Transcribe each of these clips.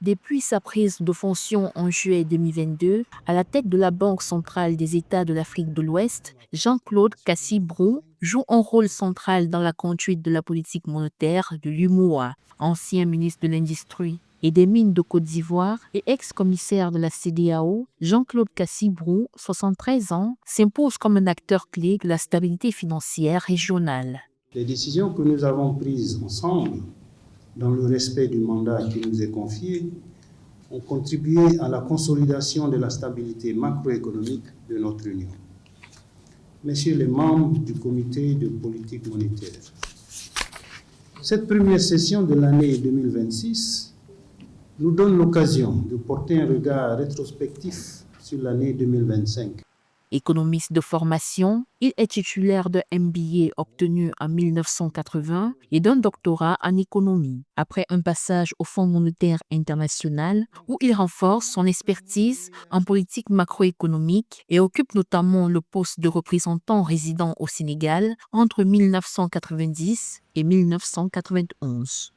Depuis sa prise de fonction en juillet 2022, à la tête de la Banque centrale des États de l'Afrique de l'Ouest, Jean-Claude Kassi-Brou joue un rôle central dans la conduite de la politique monétaire de l'UMOA. Ancien ministre de l'Industrie et des Mines de Côte d'Ivoire et ex-commissaire de la CEDEAO, Jean-Claude Kassi-Brou, 73 ans, s'impose comme un acteur clé de la stabilité financière régionale. Les décisions que nous avons prises ensemble, dans le respect du mandat qui nous est confié, ont contribué à la consolidation de la stabilité macroéconomique de notre Union. Messieurs les membres du comité de politique monétaire, cette première session de l'année 2026 nous donne l'occasion de porter un regard rétrospectif sur l'année 2025. Économiste de formation, il est titulaire d'un MBA obtenu en 1980 et d'un doctorat en économie. Après un passage au Fonds monétaire international où il renforce son expertise en politique macroéconomique et occupe notamment le poste de représentant résident au Sénégal entre 1990 et 1991.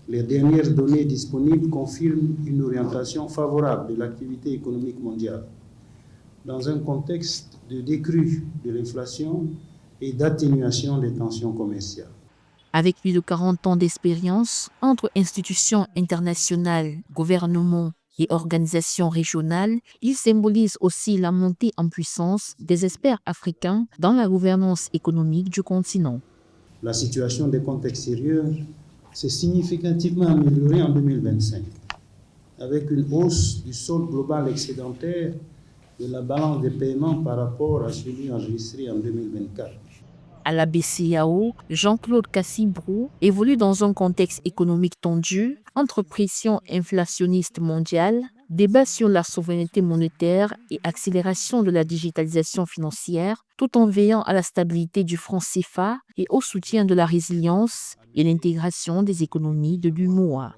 Les dernières données disponibles confirment une orientation favorable de l'activité économique mondiale dans un contexte de décrue de l'inflation et d'atténuation des tensions commerciales. Avec plus de 40 ans d'expérience entre institutions internationales, gouvernements et organisations régionales, il symbolise aussi la montée en puissance des experts africains dans la gouvernance économique du continent. La situation des comptes extérieurs s'est significativement améliorée en 2025, avec une hausse du solde global excédentaire de la balance des paiements par rapport à celui enregistré en 2024. À la BCEAO, Jean-Claude Kassi-Brou évolue dans un contexte économique tendu entre pression inflationniste mondiale, débat sur la souveraineté monétaire et accélération de la digitalisation financière, tout en veillant à la stabilité du franc CFA et au soutien de la résilience et l'intégration des économies de l'UMOA.